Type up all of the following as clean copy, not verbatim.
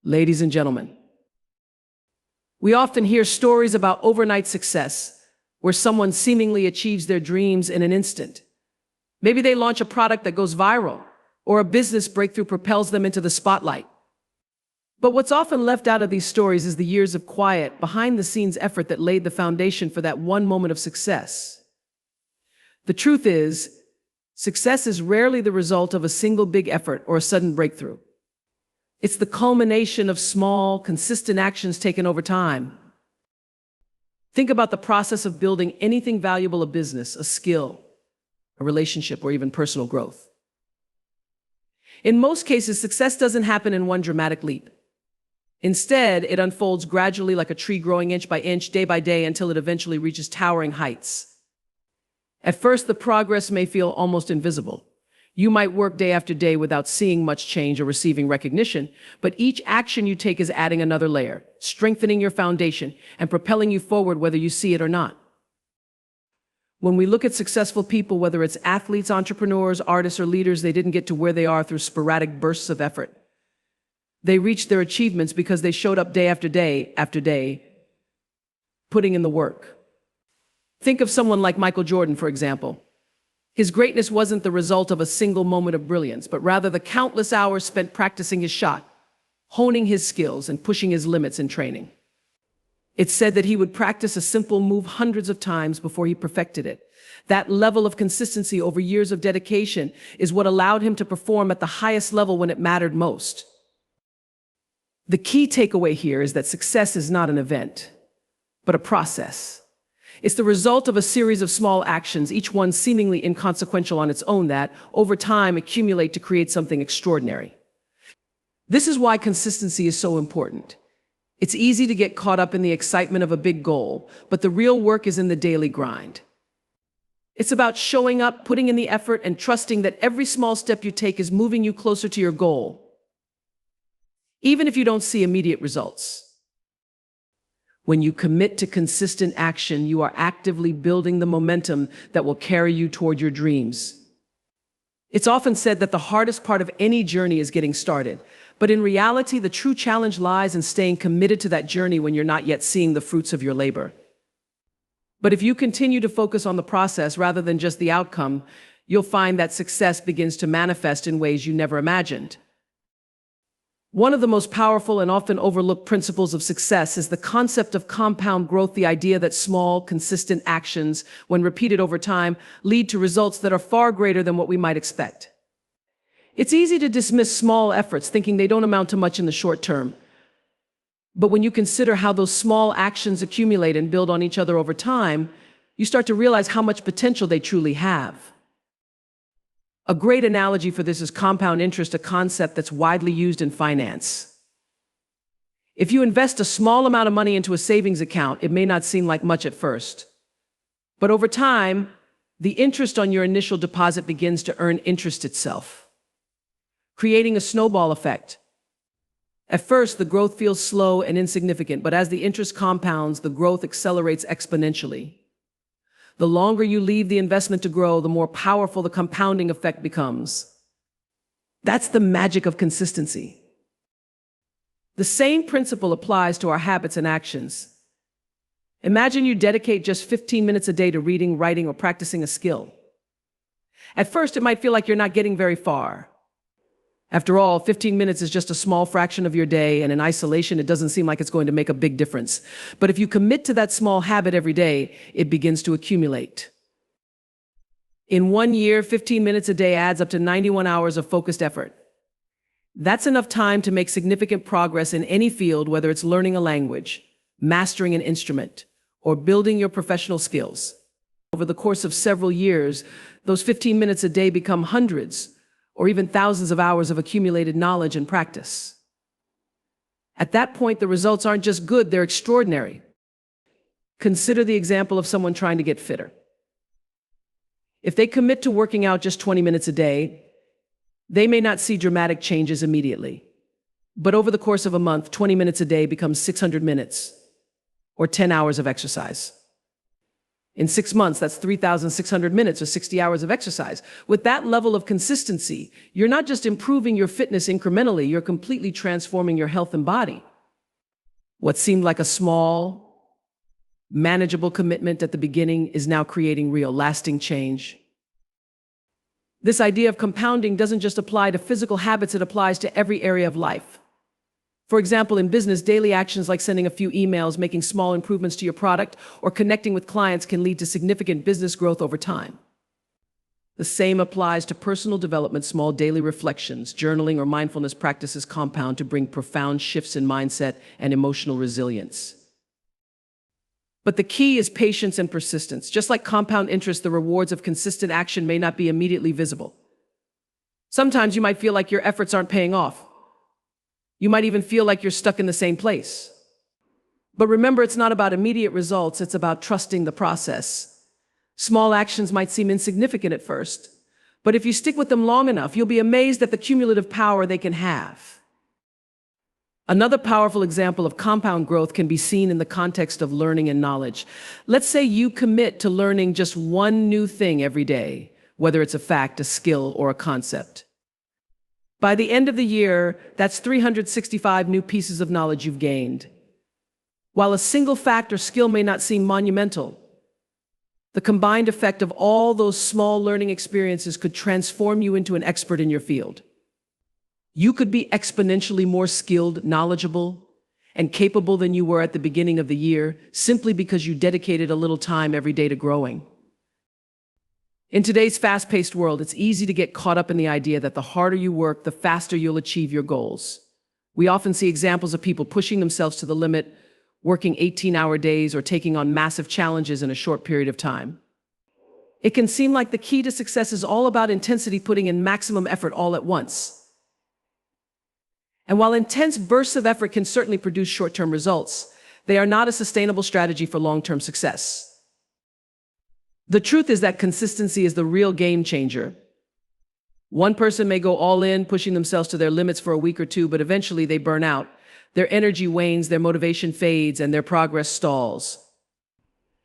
Ladies and gentlemen, we often hear stories about overnight success where someone seemingly achieves their dreams in an instant. Maybe they launch a product that goes viral, or a business breakthrough propels them into the spotlight. But what's often left out of these stories is the years of quiet, behind-the-scenes effort that laid the foundation for that one moment of success. The truth is, success is rarely the result of a single big effort or a sudden breakthrough. It's the culmination of small, consistent actions taken over time. Think about the process of building anything valuable: a business, a skill, a relationship, or even personal growth. In most cases, success doesn't happen in one dramatic leap. Instead, it unfolds gradually, like a tree growing inch by inch, day by day, until it eventually reaches towering heights. At first, the progress may feel almost invisible. You might work day after day without seeing much change or receiving recognition, but each action you take is adding another layer, strengthening your foundation and propelling you forward whether you see it or not. When we look at successful people, whether it's athletes, entrepreneurs, artists, or leaders, they didn't get to where they are through sporadic bursts of effort. They reached their achievements because they showed up day after day, putting in the work. Think of someone like Michael Jordan, for example. His greatness wasn't the result of a single moment of brilliance, but rather the countless hours spent practicing his shot, honing his skills, and pushing his limits in training. It's said that he would practice a simple move hundreds of times before he perfected it. That level of consistency over years of dedication is what allowed him to perform at the highest level when it mattered most. The key takeaway here is that success is not an event, but a process. It's the result of a series of small actions, each one seemingly inconsequential on its own, that, over time, accumulate to create something extraordinary. This is why consistency is so important. It's easy to get caught up in the excitement of a big goal, but the real work is in the daily grind. It's about showing up, putting in the effort, and trusting that every small step you take is moving you closer to your goal, even if you don't see immediate results. When you commit to consistent action, you are actively building the momentum that will carry you toward your dreams. It's often said that the hardest part of any journey is getting started, but in reality, the true challenge lies in staying committed to that journey when you're not yet seeing the fruits of your labor. But if you continue to focus on the process rather than just the outcome, you'll find that success begins to manifest in ways you never imagined. One of the most powerful and often overlooked principles of success is the concept of compound growth, the idea that small, consistent actions, when repeated over time, lead to results that are far greater than what we might expect. It's easy to dismiss small efforts, thinking they don't amount to much in the short term. But when you consider how those small actions accumulate and build on each other over time, you start to realize how much potential they truly have. A great analogy for this is compound interest, a concept that's widely used in finance. If you invest a small amount of money into a savings account, it may not seem like much at first. But over time, the interest on your initial deposit begins to earn interest itself, creating a snowball effect. At first, the growth feels slow and insignificant, but as the interest compounds, the growth accelerates exponentially. The longer you leave the investment to grow, the more powerful the compounding effect becomes. That's the magic of consistency. The same principle applies to our habits and actions. Imagine you dedicate just 15 minutes a day to reading, writing, or practicing a skill. At first, it might feel like you're not getting very far. After all, 15 minutes is just a small fraction of your day, and in isolation, it doesn't seem like it's going to make a big difference. But if you commit to that small habit every day, it begins to accumulate. In 1 year, 15 minutes a day adds up to 91 hours of focused effort. That's enough time to make significant progress in any field, whether it's learning a language, mastering an instrument, or building your professional skills. Over the course of several years, those 15 minutes a day become hundreds, or even thousands of hours of accumulated knowledge and practice. At that point, the results aren't just good, they're extraordinary. Consider the example of someone trying to get fitter. If they commit to working out just 20 minutes a day, they may not see dramatic changes immediately. But over the course of a month, 20 minutes a day becomes 600 minutes, or 10 hours of exercise. In 6 months, that's 3,600 minutes or 60 hours of exercise. With that level of consistency, you're not just improving your fitness incrementally, you're completely transforming your health and body. What seemed like a small, manageable commitment at the beginning is now creating real, lasting change. This idea of compounding doesn't just apply to physical habits, it applies to every area of life. For example, in business, daily actions like sending a few emails, making small improvements to your product, or connecting with clients can lead to significant business growth over time. The same applies to personal development. Small daily reflections, journaling, or mindfulness practices compound to bring profound shifts in mindset and emotional resilience. But the key is patience and persistence. Just like compound interest, the rewards of consistent action may not be immediately visible. Sometimes you might feel like your efforts aren't paying off. You might even feel like you're stuck in the same place. But remember, it's not about immediate results, it's about trusting the process. Small actions might seem insignificant at first, but if you stick with them long enough, you'll be amazed at the cumulative power they can have. Another powerful example of compound growth can be seen in the context of learning and knowledge. Let's say you commit to learning just one new thing every day, whether it's a fact, a skill, or a concept. By the end of the year, that's 365 new pieces of knowledge you've gained. While a single fact or skill may not seem monumental, the combined effect of all those small learning experiences could transform you into an expert in your field. You could be exponentially more skilled, knowledgeable, and capable than you were at the beginning of the year simply because you dedicated a little time every day to growing. In today's fast-paced world, it's easy to get caught up in the idea that the harder you work, the faster you'll achieve your goals. We often see examples of people pushing themselves to the limit, working 18-hour days or taking on massive challenges in a short period of time. It can seem like the key to success is all about intensity, putting in maximum effort all at once. And while intense bursts of effort can certainly produce short-term results, they are not a sustainable strategy for long-term success. The truth is that consistency is the real game changer. One person may go all in, pushing themselves to their limits for a week or two, but eventually they burn out. Their energy wanes, their motivation fades, and their progress stalls.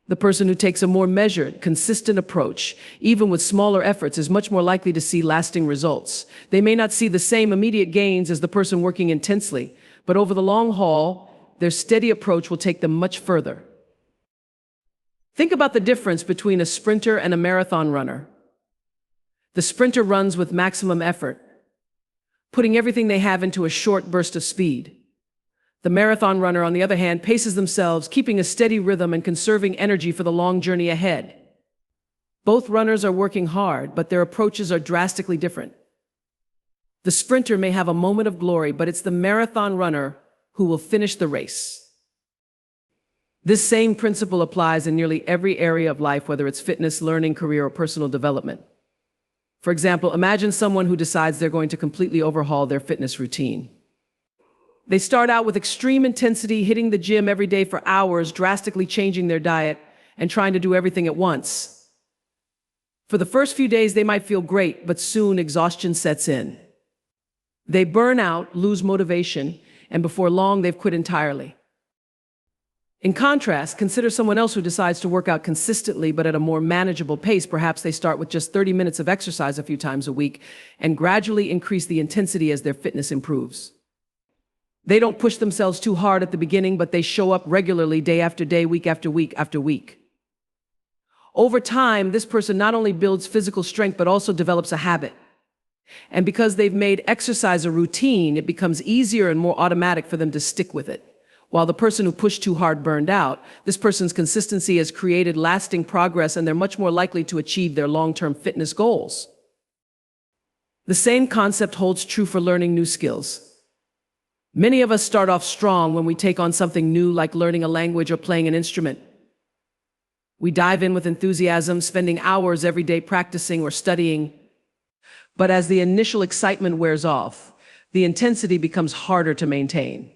The person who takes a more measured, consistent approach, even with smaller efforts, is much more likely to see lasting results. They may not see the same immediate gains as the person working intensely, but over the long haul, their steady approach will take them much further. Think about the difference between a sprinter and a marathon runner. The sprinter runs with maximum effort, putting everything they have into a short burst of speed. The marathon runner, on the other hand, paces themselves, keeping a steady rhythm and conserving energy for the long journey ahead. Both runners are working hard, but their approaches are drastically different. The sprinter may have a moment of glory, but it's the marathon runner who will finish the race. This same principle applies in nearly every area of life, whether it's fitness, learning, career, or personal development. For example, imagine someone who decides they're going to completely overhaul their fitness routine. They start out with extreme intensity, hitting the gym every day for hours, drastically changing their diet, and trying to do everything at once. For the first few days, they might feel great, but soon exhaustion sets in. They burn out, lose motivation, and before long, they've quit entirely. In contrast, consider someone else who decides to work out consistently but at a more manageable pace. Perhaps they start with just 30 minutes of exercise a few times a week and gradually increase the intensity as their fitness improves. They don't push themselves too hard at the beginning, but they show up regularly day after day, week after week after week. Over time, this person not only builds physical strength but also develops a habit. And because they've made exercise a routine, it becomes easier and more automatic for them to stick with it. While the person who pushed too hard burned out, this person's consistency has created lasting progress, and they're much more likely to achieve their long-term fitness goals. The same concept holds true for learning new skills. Many of us start off strong when we take on something new, like learning a language or playing an instrument. We dive in with enthusiasm, spending hours every day practicing or studying. But as the initial excitement wears off, the intensity becomes harder to maintain.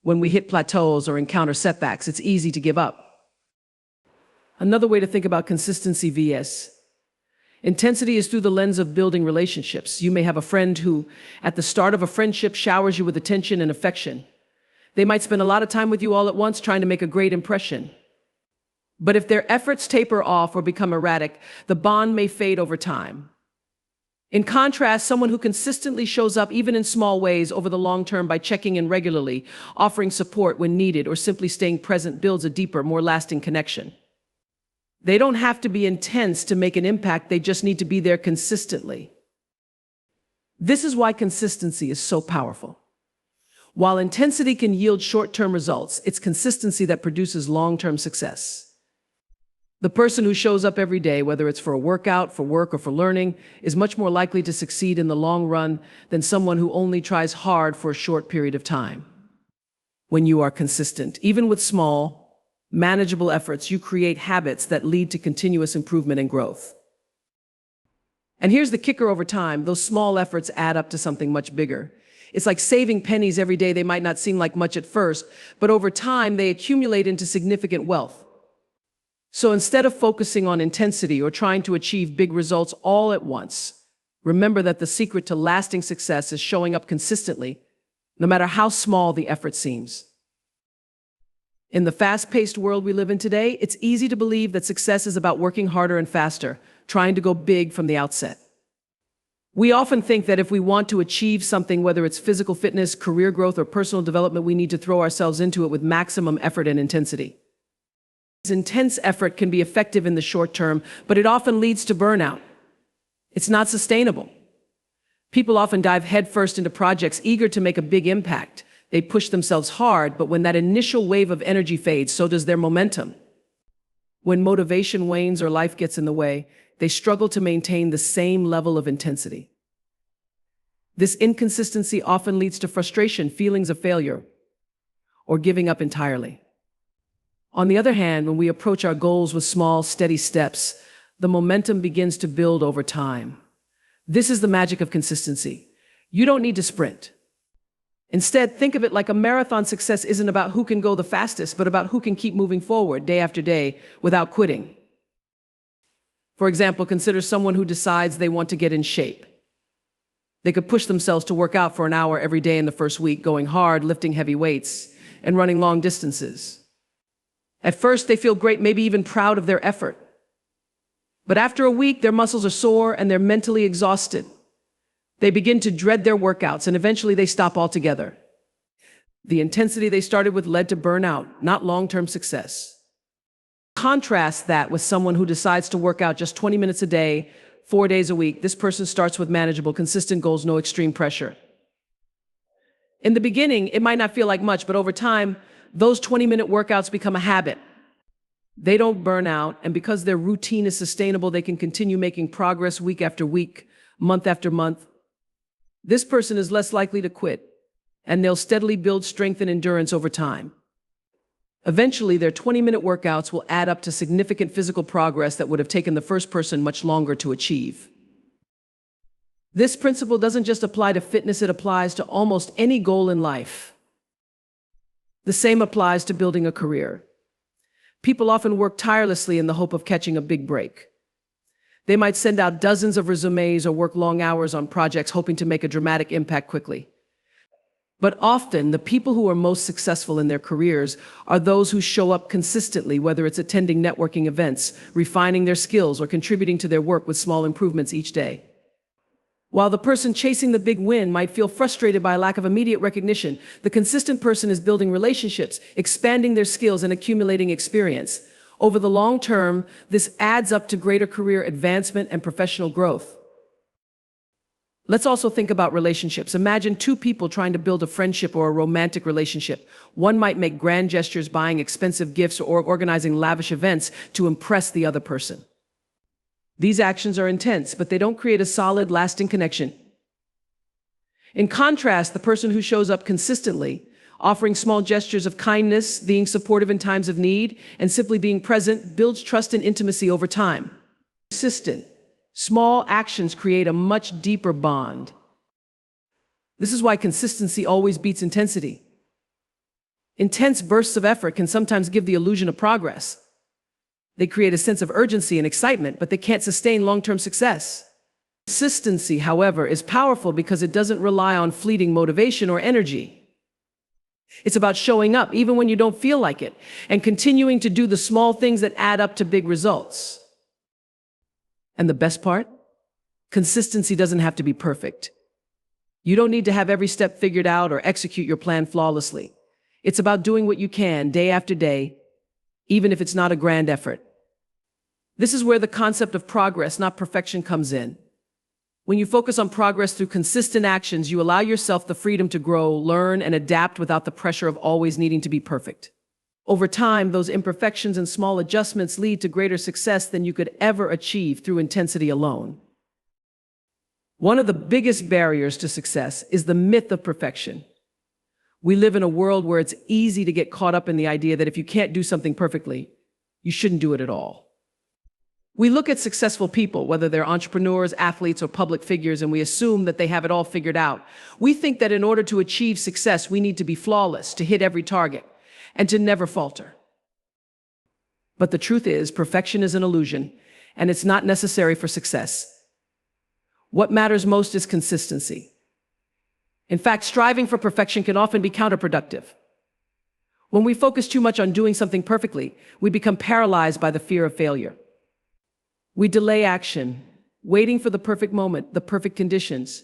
When we hit plateaus or encounter setbacks, it's easy to give up. Another way to think about consistency vs. intensity is through the lens of building relationships. You may have a friend who, at the start of a friendship, showers you with attention and affection. They might spend a lot of time with you all at once, trying to make a great impression. But if their efforts taper off or become erratic, the bond may fade over time. In contrast, someone who consistently shows up even in small ways over the long term by checking in regularly, offering support when needed, or simply staying present builds a deeper, more lasting connection. They don't have to be intense to make an impact, they just need to be there consistently. This is why consistency is so powerful. While intensity can yield short-term results, it's consistency that produces long-term success. The person who shows up every day, whether it's for a workout, for work, or for learning, is much more likely to succeed in the long run than someone who only tries hard for a short period of time. When you are consistent, even with small, manageable efforts, you create habits that lead to continuous improvement and growth. And here's the kicker: over time, those small efforts add up to something much bigger. It's like saving pennies every day. They might not seem like much at first, but over time, they accumulate into significant wealth. So instead of focusing on intensity or trying to achieve big results all at once, remember that the secret to lasting success is showing up consistently, no matter how small the effort seems. In the fast-paced world we live in today, it's easy to believe that success is about working harder and faster, trying to go big from the outset. We often think that if we want to achieve something, whether it's physical fitness, career growth, or personal development, we need to throw ourselves into it with maximum effort and intensity. Intense effort can be effective in the short term, but it often leads to burnout. It's not sustainable. People often dive headfirst into projects eager to make a big impact. They push themselves hard, but when that initial wave of energy fades, so does their momentum. When motivation wanes or life gets in the way, they struggle to maintain the same level of intensity. This inconsistency often leads to frustration, feelings of failure, or giving up entirely. On the other hand, when we approach our goals with small, steady steps, the momentum begins to build over time. This is the magic of consistency. You don't need to sprint. Instead, think of it like a marathon. Success isn't about who can go the fastest, but about who can keep moving forward day after day without quitting. For example, consider someone who decides they want to get in shape. They could push themselves to work out for an hour every day in the first week, going hard, lifting heavy weights, and running long distances. At first, they feel great, maybe even proud of their effort. But after a week, their muscles are sore and they're mentally exhausted. They begin to dread their workouts, and eventually they stop altogether. The intensity they started with led to burnout, not long-term success. Contrast that with someone who decides to work out just 20 minutes a day, 4 days a week. This person starts with manageable, consistent goals, no extreme pressure. In the beginning, it might not feel like much, but over time, those 20-minute workouts become a habit. They don't burn out, and because their routine is sustainable, they can continue making progress week after week, month after month. This person is less likely to quit, and they'll steadily build strength and endurance over time. Eventually, their 20-minute workouts will add up to significant physical progress that would have taken the first person much longer to achieve. This principle doesn't just apply to fitness, it applies to almost any goal in life. The same applies to building a career. People often work tirelessly in the hope of catching a big break. They might send out dozens of resumes or work long hours on projects hoping to make a dramatic impact quickly. But often, the people who are most successful in their careers are those who show up consistently, whether it's attending networking events, refining their skills, or contributing to their work with small improvements each day. While the person chasing the big win might feel frustrated by a lack of immediate recognition, the consistent person is building relationships, expanding their skills, and accumulating experience. Over the long term, this adds up to greater career advancement and professional growth. Let's also think about relationships. Imagine two people trying to build a friendship or a romantic relationship. One might make grand gestures, buying expensive gifts, or organizing lavish events to impress the other person. These actions are intense, but they don't create a solid, lasting connection. In contrast, the person who shows up consistently, offering small gestures of kindness, being supportive in times of need, and simply being present, builds trust and intimacy over time. Consistent, small actions create a much deeper bond. This is why consistency always beats intensity. Intense bursts of effort can sometimes give the illusion of progress. They create a sense of urgency and excitement, but they can't sustain long-term success. Consistency, however, is powerful because it doesn't rely on fleeting motivation or energy. It's about showing up even when you don't feel like it and continuing to do the small things that add up to big results. And the best part? Consistency doesn't have to be perfect. You don't need to have every step figured out or execute your plan flawlessly. It's about doing what you can day after day, even if it's not a grand effort. This is where the concept of progress, not perfection, comes in. When you focus on progress through consistent actions, you allow yourself the freedom to grow, learn, and adapt without the pressure of always needing to be perfect. Over time, those imperfections and small adjustments lead to greater success than you could ever achieve through intensity alone. One of the biggest barriers to success is the myth of perfection. We live in a world where it's easy to get caught up in the idea that if you can't do something perfectly, you shouldn't do it at all. We look at successful people, whether they're entrepreneurs, athletes, or public figures, and we assume that they have it all figured out. We think that in order to achieve success, we need to be flawless, to hit every target, and to never falter. But the truth is, perfection is an illusion, and it's not necessary for success. What matters most is consistency. In fact, striving for perfection can often be counterproductive. When we focus too much on doing something perfectly, we become paralyzed by the fear of failure. We delay action, waiting for the perfect moment, the perfect conditions,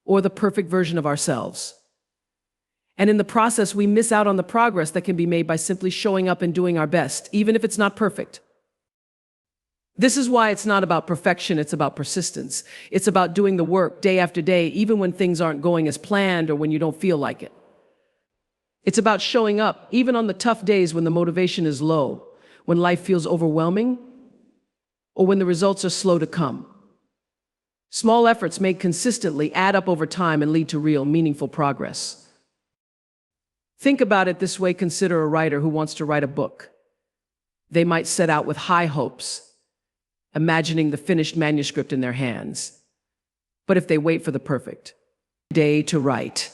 or the perfect version of ourselves. And in the process, we miss out on the progress that can be made by simply showing up and doing our best, even if it's not perfect. This is why it's not about perfection, it's about persistence. It's about doing the work day after day, even when things aren't going as planned or when you don't feel like it. It's about showing up, even on the tough days when the motivation is low, when life feels overwhelming, or when the results are slow to come. Small efforts made consistently add up over time and lead to real, meaningful progress. Think about it this way. Consider a writer who wants to write a book. They might set out with high hopes, imagining the finished manuscript in their hands. But if they wait for the perfect day to write,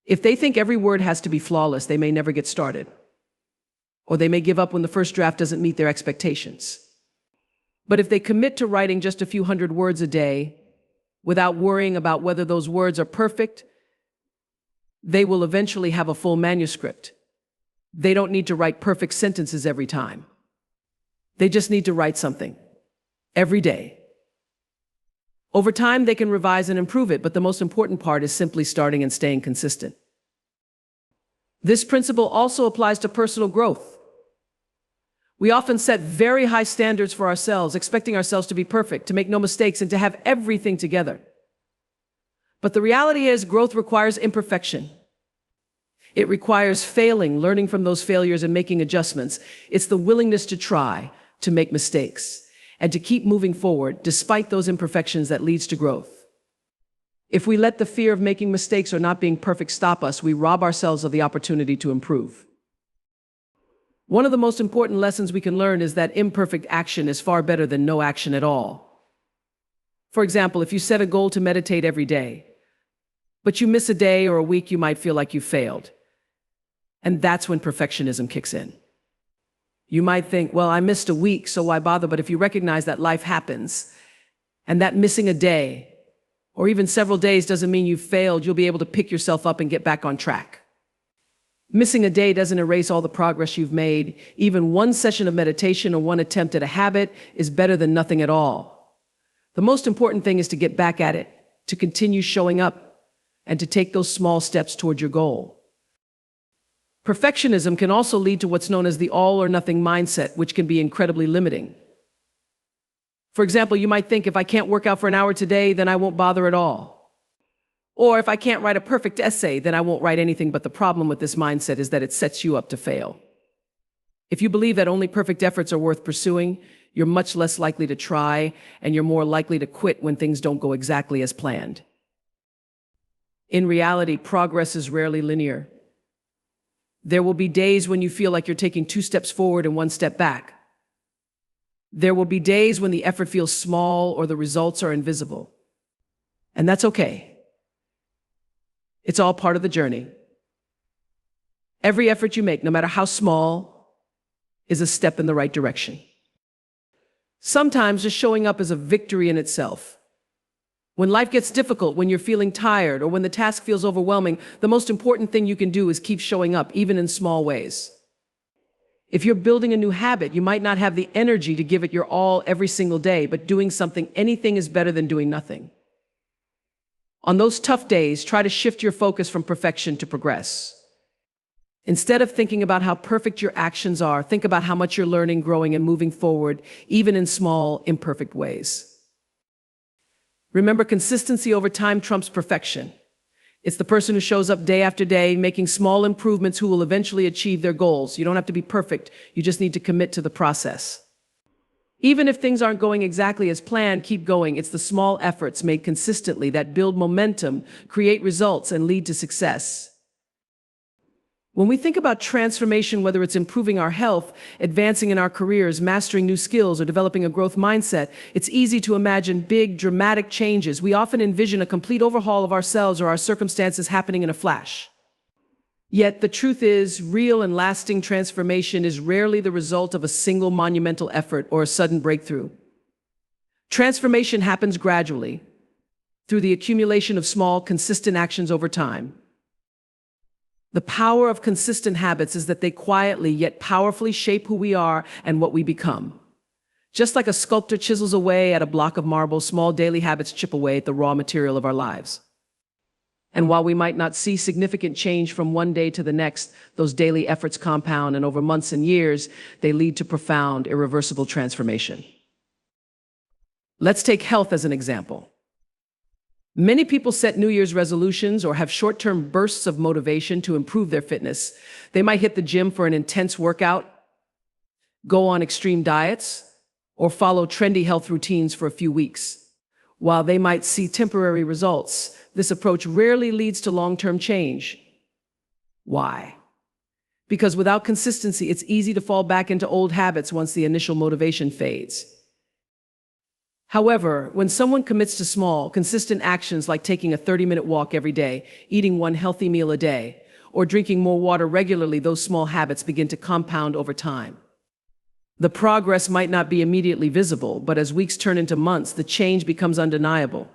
if they think every word has to be flawless, they may never get started. Or they may give up when the first draft doesn't meet their expectations. But if they commit to writing just a few hundred words a day, without worrying about whether those words are perfect, they will eventually have a full manuscript. They don't need to write perfect sentences every time. They just need to write something, every day. Over time, they can revise and improve it, but the most important part is simply starting and staying consistent. This principle also applies to personal growth. We often set very high standards for ourselves, expecting ourselves to be perfect, to make no mistakes, and to have everything together. But the reality is, growth requires imperfection. It requires failing, learning from those failures, and making adjustments. It's the willingness to try, to make mistakes, and to keep moving forward despite those imperfections that leads to growth. If we let the fear of making mistakes or not being perfect stop us, we rob ourselves of the opportunity to improve. One of the most important lessons we can learn is that imperfect action is far better than no action at all. For example, if you set a goal to meditate every day, but you miss a day or a week, you might feel like you failed. And that's when perfectionism kicks in. You might think, well, I missed a week, so why bother? But if you recognize that life happens, and that missing a day, or even several days doesn't mean you've failed, you'll be able to pick yourself up and get back on track. Missing a day doesn't erase all the progress you've made. Even one session of meditation or one attempt at a habit is better than nothing at all. The most important thing is to get back at it, to continue showing up, and to take those small steps toward your goal. Perfectionism can also lead to what's known as the all-or-nothing mindset, which can be incredibly limiting. For example, you might think, if I can't work out for an hour today, then I won't bother at all. Or if I can't write a perfect essay, then I won't write anything. But the problem with this mindset is that it sets you up to fail. If you believe that only perfect efforts are worth pursuing, you're much less likely to try, and you're more likely to quit when things don't go exactly as planned. In reality, progress is rarely linear. There will be days when you feel like you're taking 2 steps forward and 1 step back. There will be days when the effort feels small or the results are invisible. And that's okay. It's all part of the journey. Every effort you make, no matter how small, is a step in the right direction. Sometimes just showing up is a victory in itself. When life gets difficult, when you're feeling tired, or when the task feels overwhelming, the most important thing you can do is keep showing up, even in small ways. If you're building a new habit, you might not have the energy to give it your all every single day, but doing anything is better than doing nothing. On those tough days, try to shift your focus from perfection to progress. Instead of thinking about how perfect your actions are, think about how much you're learning, growing, and moving forward, even in small, imperfect ways. Remember, consistency over time trumps perfection. It's the person who shows up day after day, making small improvements, who will eventually achieve their goals. You don't have to be perfect. You just need to commit to the process. Even if things aren't going exactly as planned, keep going. It's the small efforts made consistently that build momentum, create results, and lead to success. When we think about transformation, whether it's improving our health, advancing in our careers, mastering new skills, or developing a growth mindset, it's easy to imagine big, dramatic changes. We often envision a complete overhaul of ourselves or our circumstances happening in a flash. Yet the truth is, real and lasting transformation is rarely the result of a single monumental effort or a sudden breakthrough. Transformation happens gradually, through the accumulation of small, consistent actions over time. The power of consistent habits is that they quietly yet powerfully shape who we are and what we become. Just like a sculptor chisels away at a block of marble, small daily habits chip away at the raw material of our lives. And while we might not see significant change from one day to the next, those daily efforts compound, and over months and years, they lead to profound, irreversible transformation. Let's take health as an example. Many people set New Year's resolutions or have short-term bursts of motivation to improve their fitness. They might hit the gym for an intense workout, go on extreme diets, or follow trendy health routines for a few weeks. While they might see temporary results, this approach rarely leads to long-term change. Why? Because without consistency, it's easy to fall back into old habits once the initial motivation fades. However, when someone commits to small, consistent actions like taking a 30-minute walk every day, eating one healthy meal a day, or drinking more water regularly, those small habits begin to compound over time. The progress might not be immediately visible, but as weeks turn into months, the change becomes undeniable.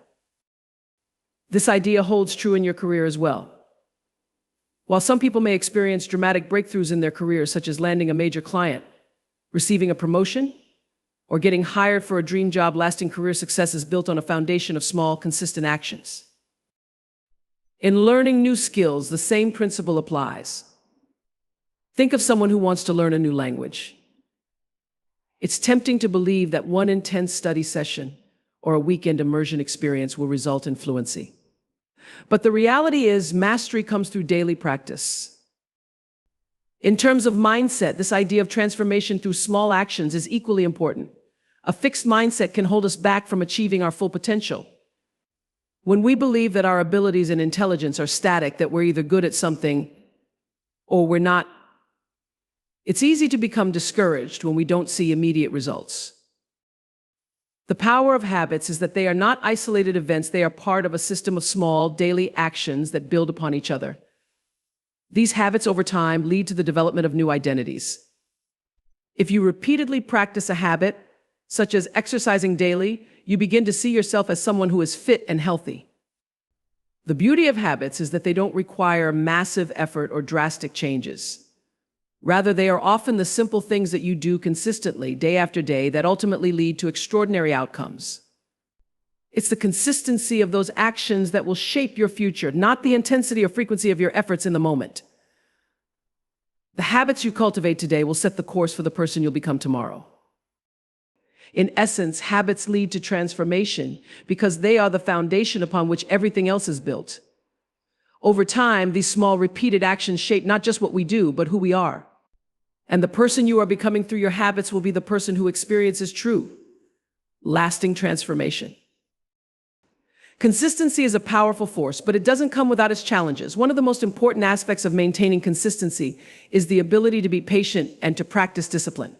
This idea holds true in your career as well. While some people may experience dramatic breakthroughs in their careers, such as landing a major client, receiving a promotion, or getting hired for a dream job, lasting career success is built on a foundation of small, consistent actions. In learning new skills, the same principle applies. Think of someone who wants to learn a new language. It's tempting to believe that one intense study session or a weekend immersion experience will result in fluency. But the reality is, mastery comes through daily practice. In terms of mindset, this idea of transformation through small actions is equally important. A fixed mindset can hold us back from achieving our full potential. When we believe that our abilities and intelligence are static, that we're either good at something or we're not, it's easy to become discouraged when we don't see immediate results. The power of habits is that they are not isolated events, they are part of a system of small, daily actions that build upon each other. These habits over time lead to the development of new identities. If you repeatedly practice a habit, such as exercising daily, you begin to see yourself as someone who is fit and healthy. The beauty of habits is that they don't require massive effort or drastic changes. Rather, they are often the simple things that you do consistently, day after day, that ultimately lead to extraordinary outcomes. It's the consistency of those actions that will shape your future, not the intensity or frequency of your efforts in the moment. The habits you cultivate today will set the course for the person you'll become tomorrow. In essence, habits lead to transformation because they are the foundation upon which everything else is built. Over time, these small, repeated actions shape not just what we do, but who we are. And the person you are becoming through your habits will be the person who experiences true, lasting transformation. Consistency is a powerful force, but it doesn't come without its challenges. One of the most important aspects of maintaining consistency is the ability to be patient and to practice discipline.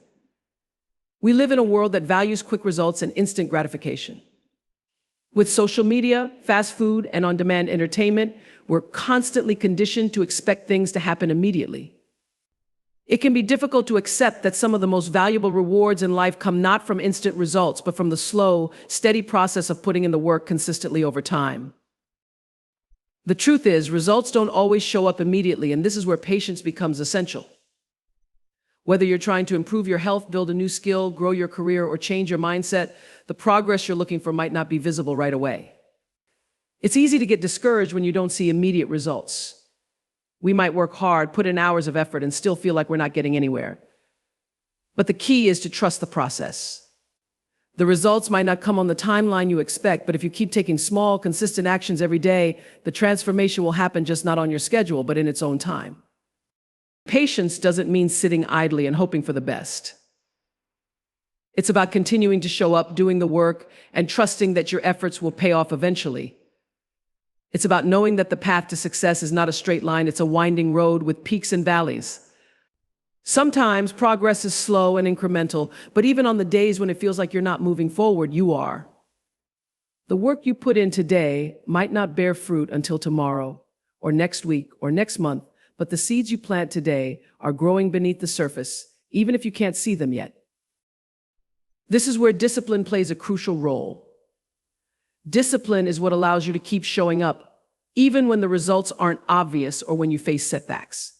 We live in a world that values quick results and instant gratification. With social media, fast food, and on-demand entertainment, we're constantly conditioned to expect things to happen immediately. It can be difficult to accept that some of the most valuable rewards in life come not from instant results, but from the slow, steady process of putting in the work consistently over time. The truth is, results don't always show up immediately, and this is where patience becomes essential. Whether you're trying to improve your health, build a new skill, grow your career, or change your mindset, the progress you're looking for might not be visible right away. It's easy to get discouraged when you don't see immediate results. We might work hard, put in hours of effort, and still feel like we're not getting anywhere. But the key is to trust the process. The results might not come on the timeline you expect, but if you keep taking small, consistent actions every day, the transformation will happen, just not on your schedule, but in its own time. Patience doesn't mean sitting idly and hoping for the best. It's about continuing to show up, doing the work, and trusting that your efforts will pay off eventually. It's about knowing that the path to success is not a straight line, it's a winding road with peaks and valleys. Sometimes progress is slow and incremental, but even on the days when it feels like you're not moving forward, you are. The work you put in today might not bear fruit until tomorrow, or next week, or next month, but the seeds you plant today are growing beneath the surface, even if you can't see them yet. This is where discipline plays a crucial role. Discipline is what allows you to keep showing up, even when the results aren't obvious or when you face setbacks.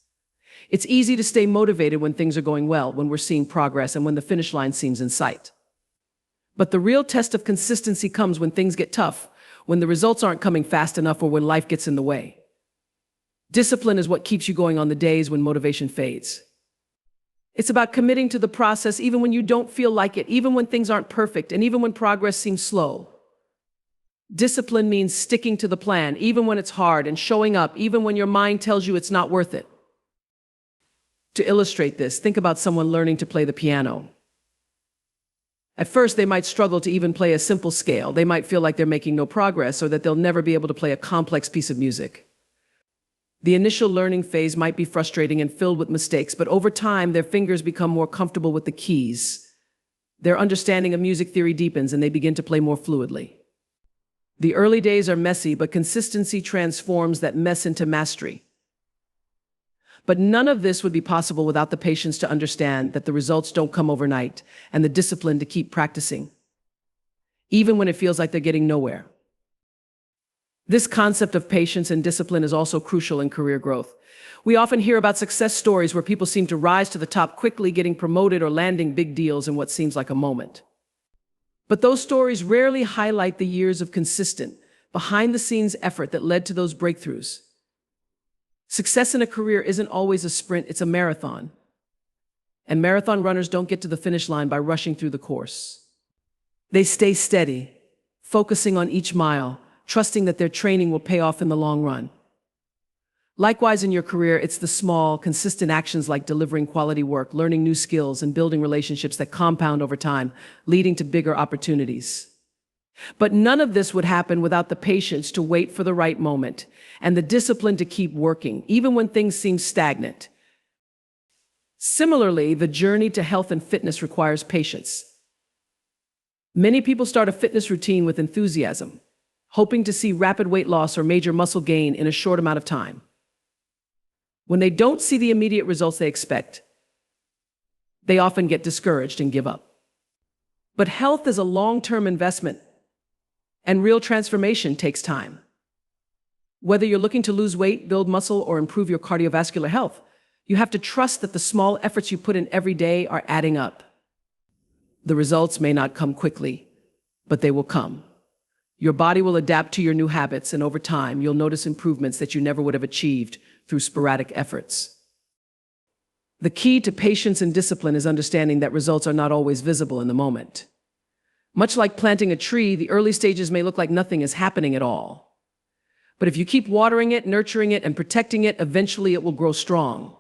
It's easy to stay motivated when things are going well, when we're seeing progress, and when the finish line seems in sight. But the real test of consistency comes when things get tough, when the results aren't coming fast enough, or when life gets in the way. Discipline is what keeps you going on the days when motivation fades. It's about committing to the process even when you don't feel like it, even when things aren't perfect, and even when progress seems slow. Discipline means sticking to the plan, even when it's hard, and showing up, even when your mind tells you it's not worth it. To illustrate this, think about someone learning to play the piano. At first, they might struggle to even play a simple scale. They might feel like they're making no progress, or that they'll never be able to play a complex piece of music. The initial learning phase might be frustrating and filled with mistakes, but over time, their fingers become more comfortable with the keys. Their understanding of music theory deepens, and they begin to play more fluidly. The early days are messy, but consistency transforms that mess into mastery. But none of this would be possible without the patience to understand that the results don't come overnight, and the discipline to keep practicing, even when it feels like they're getting nowhere. This concept of patience and discipline is also crucial in career growth. We often hear about success stories where people seem to rise to the top quickly, getting promoted or landing big deals in what seems like a moment. But those stories rarely highlight the years of consistent, behind-the-scenes effort that led to those breakthroughs. Success in a career isn't always a sprint, it's a marathon. And marathon runners don't get to the finish line by rushing through the course. They stay steady, focusing on each mile, trusting that their training will pay off in the long run. Likewise, in your career, it's the small, consistent actions like delivering quality work, learning new skills, and building relationships that compound over time, leading to bigger opportunities. But none of this would happen without the patience to wait for the right moment and the discipline to keep working, even when things seem stagnant. Similarly, the journey to health and fitness requires patience. Many people start a fitness routine with enthusiasm, hoping to see rapid weight loss or major muscle gain in a short amount of time. When they don't see the immediate results they expect, they often get discouraged and give up. But health is a long-term investment, and real transformation takes time. Whether you're looking to lose weight, build muscle, or improve your cardiovascular health, you have to trust that the small efforts you put in every day are adding up. The results may not come quickly, but they will come. Your body will adapt to your new habits, and over time, you'll notice improvements that you never would have achieved through sporadic efforts. The key to patience and discipline is understanding that results are not always visible in the moment. Much like planting a tree, the early stages may look like nothing is happening at all. But if you keep watering it, nurturing it, and protecting it, eventually it will grow strong.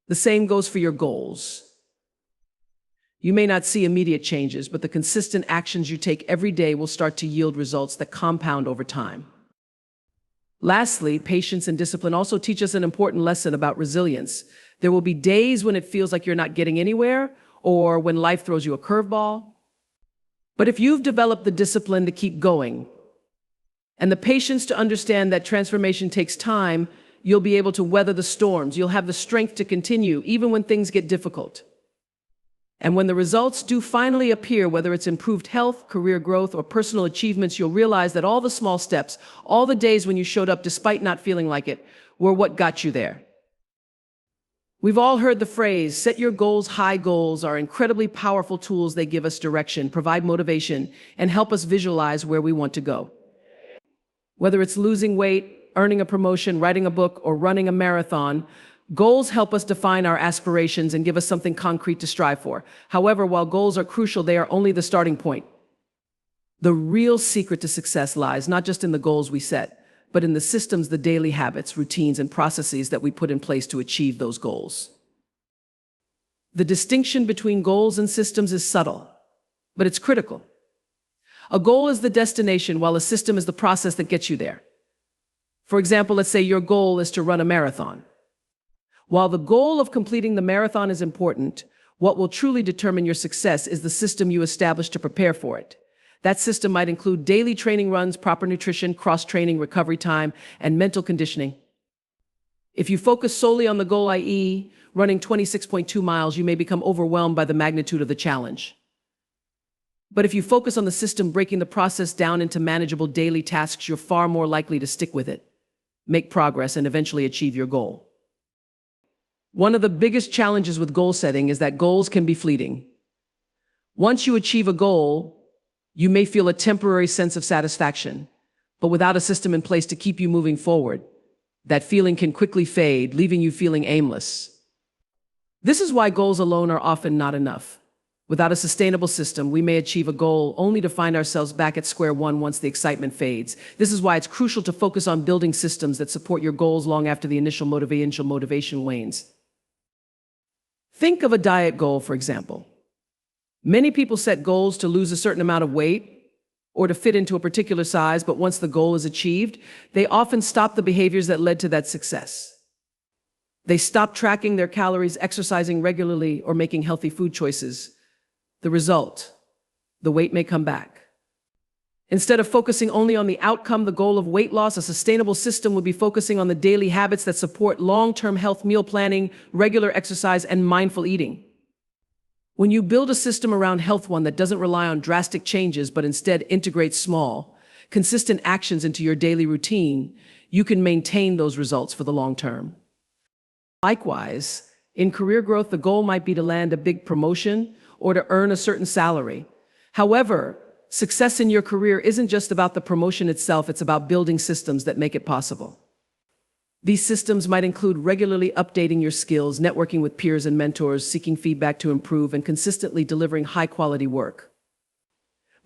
The same goes for your goals. You may not see immediate changes, but the consistent actions you take every day will start to yield results that compound over time. Lastly, patience and discipline also teach us an important lesson about resilience. There will be days when it feels like you're not getting anywhere, or when life throws you a curveball. But if you've developed the discipline to keep going, and the patience to understand that transformation takes time, You'll be able to weather the storms. You'll have the strength to continue, even when things get difficult. And when the results do finally appear, whether it's improved health, career growth, or personal achievements, you'll realize that all the small steps, all the days when you showed up despite not feeling like it, were what got you there. We've all heard the phrase, set your goals high. Goals are incredibly powerful tools. They give us direction, provide motivation, and help us visualize where we want to go. Whether it's losing weight, earning a promotion, writing a book, or running a marathon, goals help us define our aspirations and give us something concrete to strive for. However, while goals are crucial, they are only the starting point. The real secret to success lies not just in the goals we set, but in the systems, the daily habits, routines, and processes that we put in place to achieve those goals. The distinction between goals and systems is subtle, but it's critical. A goal is the destination, while a system is the process that gets you there. For example, let's say your goal is to run a marathon. While the goal of completing the marathon is important, what will truly determine your success is the system you establish to prepare for it. That system might include daily training runs, proper nutrition, cross-training, recovery time, and mental conditioning. If you focus solely on the goal, i.e., running 26.2 miles, you may become overwhelmed by the magnitude of the challenge. But if you focus on the system, breaking the process down into manageable daily tasks, you're far more likely to stick with it, make progress, and eventually achieve your goal. One of the biggest challenges with goal setting is that goals can be fleeting. Once you achieve a goal, you may feel a temporary sense of satisfaction, but without a system in place to keep you moving forward, that feeling can quickly fade, leaving you feeling aimless. This is why goals alone are often not enough. Without a sustainable system, we may achieve a goal only to find ourselves back at square one once the excitement fades. This is why it's crucial to focus on building systems that support your goals long after the initial motivation wanes. Think of a diet goal, for example. Many people set goals to lose a certain amount of weight or to fit into a particular size, but once the goal is achieved, they often stop the behaviors that led to that success. They stop tracking their calories, exercising regularly, or making healthy food choices. The result, the weight may come back. Instead of focusing only on the outcome, the goal of weight loss, a sustainable system would be focusing on the daily habits that support long-term health, meal planning, regular exercise, and mindful eating. When you build a system around health, one that doesn't rely on drastic changes, but instead integrates small, consistent actions into your daily routine, you can maintain those results for the long term. Likewise, in career growth, the goal might be to land a big promotion or to earn a certain salary. However, success in your career isn't just about the promotion itself, it's about building systems that make it possible. These systems might include regularly updating your skills, networking with peers and mentors, seeking feedback to improve, and consistently delivering high-quality work.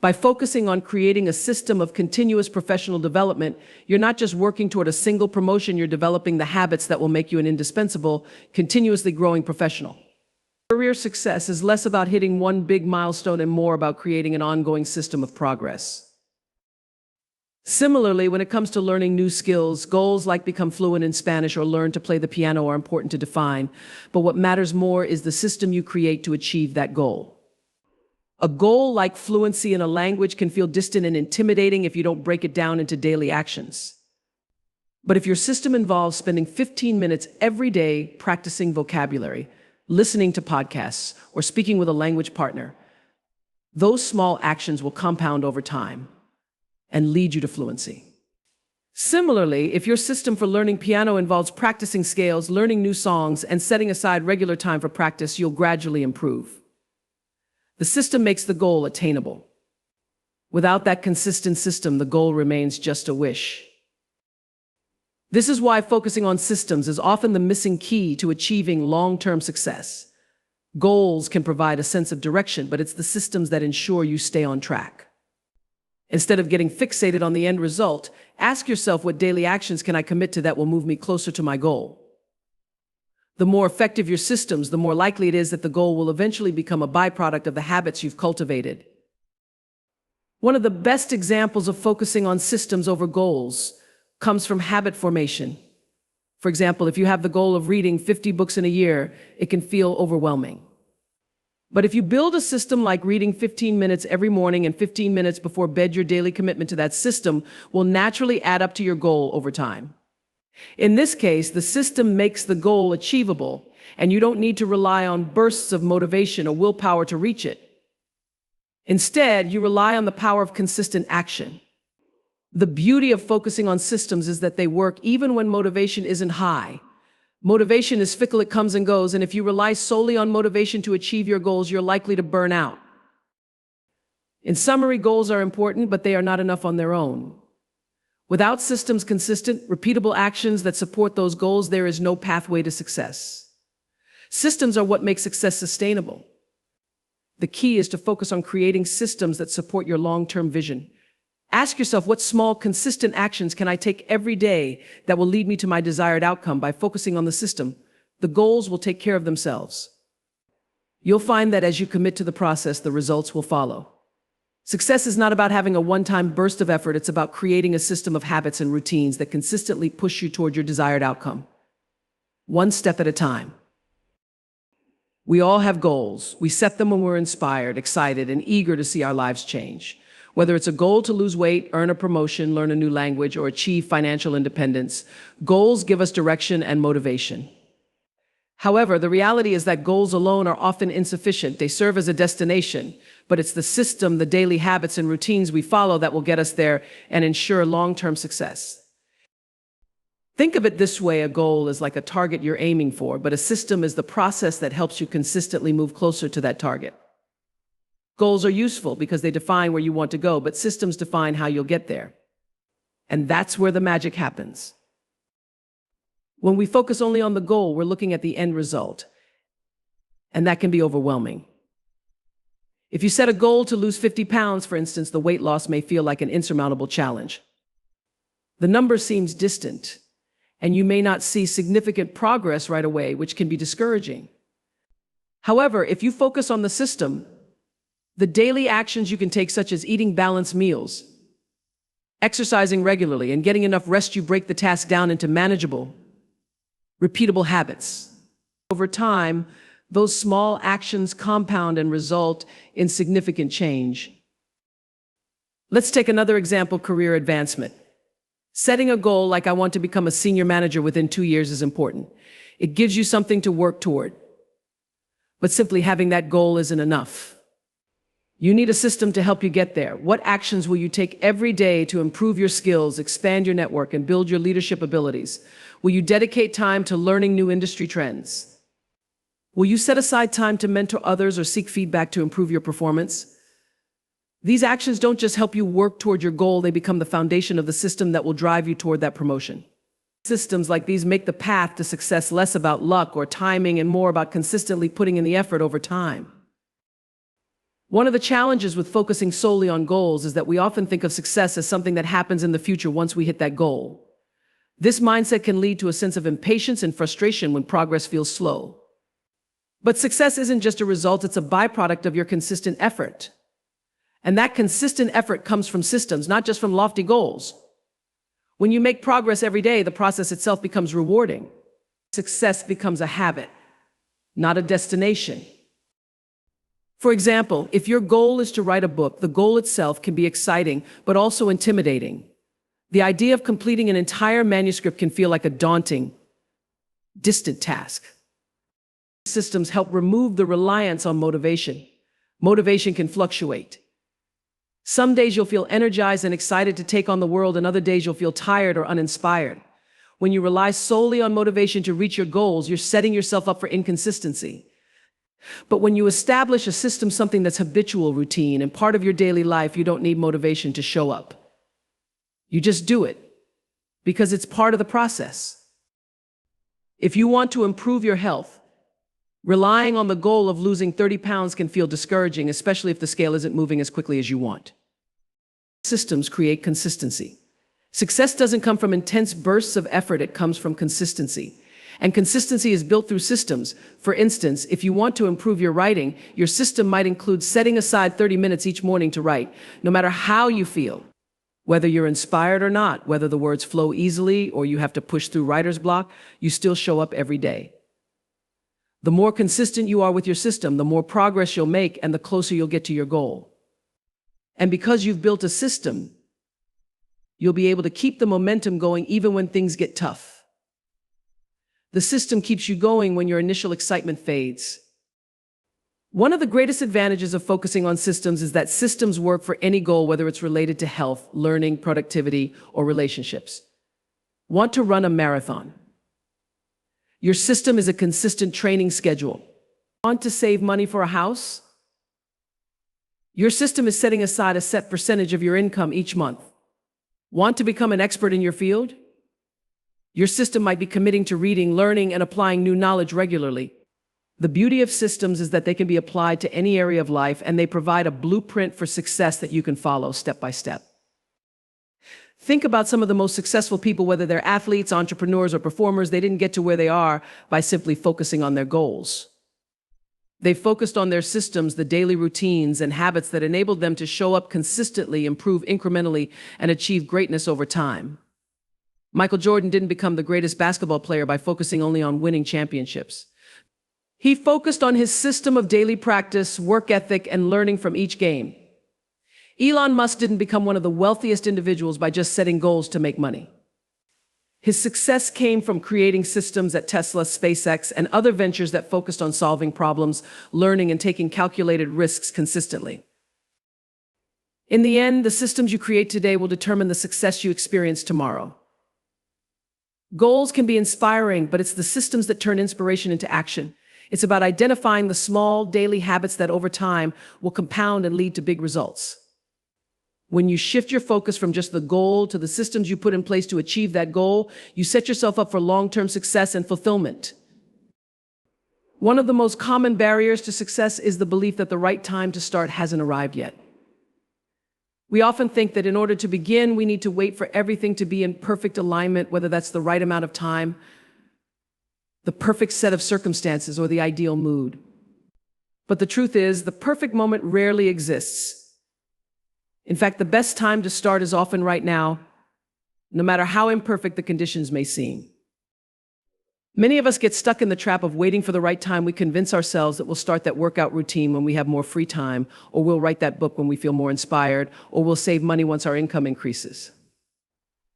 By focusing on creating a system of continuous professional development, you're not just working toward a single promotion, you're developing the habits that will make you an indispensable, continuously growing professional. Career success is less about hitting one big milestone and more about creating an ongoing system of progress. Similarly, when it comes to learning new skills, goals like become fluent in Spanish or learn to play the piano are important to define, but what matters more is the system you create to achieve that goal. A goal like fluency in a language can feel distant and intimidating if you don't break it down into daily actions. But if your system involves spending 15 minutes every day practicing vocabulary, listening to podcasts, or speaking with a language partner, those small actions will compound over time and lead you to fluency. Similarly, if your system for learning piano involves practicing scales, learning new songs, and setting aside regular time for practice, you'll gradually improve. The system makes the goal attainable. Without that consistent system, the goal remains just a wish. This is why focusing on systems is often the missing key to achieving long-term success. Goals can provide a sense of direction, but it's the systems that ensure you stay on track. Instead of getting fixated on the end result, ask yourself, what daily actions can I commit to that will move me closer to my goal? The more effective your systems, the more likely it is that the goal will eventually become a byproduct of the habits you've cultivated. One of the best examples of focusing on systems over goals comes from habit formation. For example, if you have the goal of reading 50 books in a year, it can feel overwhelming. But if you build a system like reading 15 minutes every morning and 15 minutes before bed, your daily commitment to that system will naturally add up to your goal over time. In this case, the system makes the goal achievable, and you don't need to rely on bursts of motivation or willpower to reach it. Instead, you rely on the power of consistent action. The beauty of focusing on systems is that they work even when motivation isn't high. Motivation is fickle, it comes and goes, and if you rely solely on motivation to achieve your goals, you're likely to burn out. In summary, goals are important, but they are not enough on their own. Without systems, consistent, repeatable actions that support those goals, there is no pathway to success. Systems are what make success sustainable. The key is to focus on creating systems that support your long-term vision. Ask yourself, what small, consistent actions can I take every day that will lead me to my desired outcome? By focusing on the system, the goals will take care of themselves. You'll find that as you commit to the process, the results will follow. Success is not about having a one-time burst of effort. It's about creating a system of habits and routines that consistently push you toward your desired outcome, one step at a time. We all have goals. We set them when we're inspired, excited, and eager to see our lives change. Whether it's a goal to lose weight, earn a promotion, learn a new language, or achieve financial independence, goals give us direction and motivation. However, the reality is that goals alone are often insufficient. They serve as a destination, but it's the system, the daily habits and routines we follow that will get us there and ensure long-term success. Think of it this way: a goal is like a target you're aiming for, but a system is the process that helps you consistently move closer to that target. Goals are useful because they define where you want to go, but systems define how you'll get there. And that's where the magic happens. When we focus only on the goal, we're looking at the end result, and that can be overwhelming. If you set a goal to lose 50 pounds, for instance, the weight loss may feel like an insurmountable challenge. The number seems distant, and you may not see significant progress right away, which can be discouraging. However, if you focus on the system, the daily actions you can take, such as eating balanced meals, exercising regularly, and getting enough rest, you break the task down into manageable, repeatable habits. Over time, those small actions compound and result in significant change. Let's take another example: career advancement. Setting a goal like I want to become a senior manager within 2 years is important. It gives you something to work toward. But simply having that goal isn't enough. You need a system to help you get there. What actions will you take every day to improve your skills, expand your network, and build your leadership abilities? Will you dedicate time to learning new industry trends? Will you set aside time to mentor others or seek feedback to improve your performance? These actions don't just help you work toward your goal, they become the foundation of the system that will drive you toward that promotion. Systems like these make the path to success less about luck or timing and more about consistently putting in the effort over time. One of the challenges with focusing solely on goals is that we often think of success as something that happens in the future once we hit that goal. This mindset can lead to a sense of impatience and frustration when progress feels slow. But success isn't just a result, it's a byproduct of your consistent effort. And that consistent effort comes from systems, not just from lofty goals. When you make progress every day, the process itself becomes rewarding. Success becomes a habit, not a destination. For example, if your goal is to write a book, the goal itself can be exciting, but also intimidating. The idea of completing an entire manuscript can feel like a daunting, distant task. Systems help remove the reliance on motivation. Motivation can fluctuate. Some days you'll feel energized and excited to take on the world, and other days you'll feel tired or uninspired. When you rely solely on motivation to reach your goals, you're setting yourself up for inconsistency. But when you establish a system, something that's habitual, routine, and part of your daily life, you don't need motivation to show up. You just do it because it's part of the process. If you want to improve your health, relying on the goal of losing 30 pounds can feel discouraging, especially if the scale isn't moving as quickly as you want. Systems create consistency. Success doesn't come from intense bursts of effort, it comes from consistency. And consistency is built through systems. For instance, if you want to improve your writing, your system might include setting aside 30 minutes each morning to write, no matter how you feel. Whether you're inspired or not, whether the words flow easily or you have to push through writer's block, you still show up every day. The more consistent you are with your system, the more progress you'll make and the closer you'll get to your goal. And because you've built a system, you'll be able to keep the momentum going even when things get tough. The system keeps you going when your initial excitement fades. One of the greatest advantages of focusing on systems is that systems work for any goal, whether it's related to health, learning, productivity, or relationships. Want to run a marathon? Your system is a consistent training schedule. Want to save money for a house? Your system is setting aside a set percentage of your income each month. Want to become an expert in your field? Your system might be committing to reading, learning, and applying new knowledge regularly. The beauty of systems is that they can be applied to any area of life, and they provide a blueprint for success that you can follow step by step. Think about some of the most successful people, whether they're athletes, entrepreneurs, or performers. They didn't get to where they are by simply focusing on their goals. They focused on their systems, the daily routines and habits that enabled them to show up consistently, improve incrementally, and achieve greatness over time. Michael Jordan didn't become the greatest basketball player by focusing only on winning championships. He focused on his system of daily practice, work ethic, and learning from each game. Elon Musk didn't become one of the wealthiest individuals by just setting goals to make money. His success came from creating systems at Tesla, SpaceX, and other ventures that focused on solving problems, learning, and taking calculated risks consistently. In the end, the systems you create today will determine the success you experience tomorrow. Goals can be inspiring, but it's the systems that turn inspiration into action. It's about identifying the small daily habits that over time will compound and lead to big results. When you shift your focus from just the goal to the systems you put in place to achieve that goal, you set yourself up for long-term success and fulfillment. One of the most common barriers to success is the belief that the right time to start hasn't arrived yet. We often think that in order to begin, we need to wait for everything to be in perfect alignment, whether that's the right amount of time, the perfect set of circumstances, or the ideal mood. But the truth is, the perfect moment rarely exists. In fact, the best time to start is often right now, no matter how imperfect the conditions may seem. Many of us get stuck in the trap of waiting for the right time. We convince ourselves that we'll start that workout routine when we have more free time, or we'll write that book when we feel more inspired, or we'll save money once our income increases.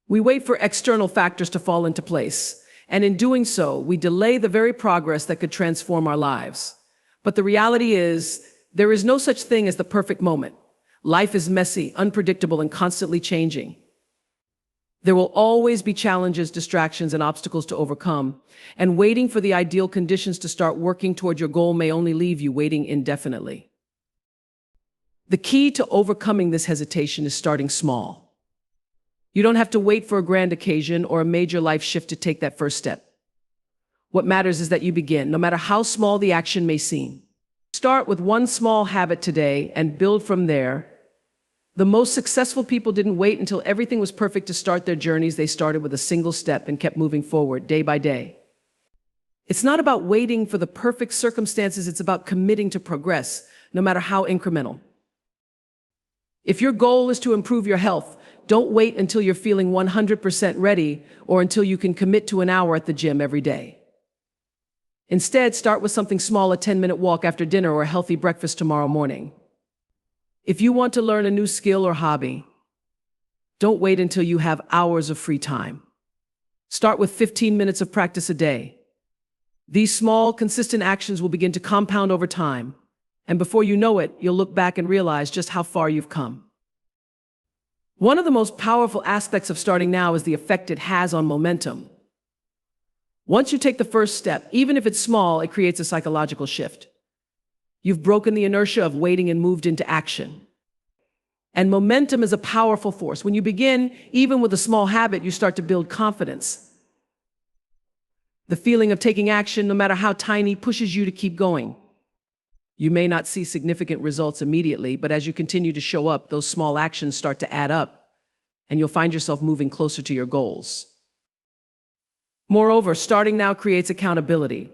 We wait for external factors to fall into place, and in doing so, we delay the very progress that could transform our lives. But the reality is, there is no such thing as the perfect moment. Life is messy, unpredictable, and constantly changing. There will always be challenges, distractions, and obstacles to overcome, and waiting for the ideal conditions to start working toward your goal may only leave you waiting indefinitely. The key to overcoming this hesitation is starting small. You don't have to wait for a grand occasion or a major life shift to take that first step. What matters is that you begin, no matter how small the action may seem. Start with one small habit today and build from there. The most successful people didn't wait until everything was perfect to start their journeys. They started with a single step and kept moving forward day by day. It's not about waiting for the perfect circumstances. It's about committing to progress, no matter how incremental. If your goal is to improve your health, don't wait until you're feeling 100% ready or until you can commit to an hour at the gym every day. Instead, start with something small, a 10-minute walk after dinner or a healthy breakfast tomorrow morning. If you want to learn a new skill or hobby, don't wait until you have hours of free time. Start with 15 minutes of practice a day. These small, consistent actions will begin to compound over time, and before you know it, you'll look back and realize just how far you've come. One of the most powerful aspects of starting now is the effect it has on momentum. Once you take the first step, even if it's small, it creates a psychological shift. You've broken the inertia of waiting and moved into action. And momentum is a powerful force. When you begin, even with a small habit, you start to build confidence. The feeling of taking action, no matter how tiny, pushes you to keep going. You may not see significant results immediately, but as you continue to show up, those small actions start to add up, and you'll find yourself moving closer to your goals. Moreover, starting now creates accountability.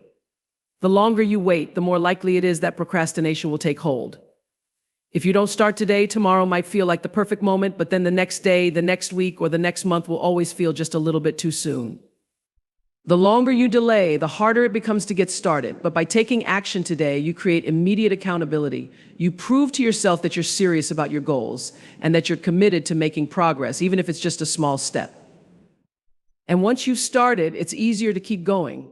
The longer you wait, the more likely it is that procrastination will take hold. If you don't start today, tomorrow might feel like the perfect moment, but then the next day, the next week, or the next month will always feel just a little bit too soon. The longer you delay, the harder it becomes to get started. But by taking action today, you create immediate accountability. You prove to yourself that you're serious about your goals and that you're committed to making progress, even if it's just a small step. And once you've started, it's easier to keep going.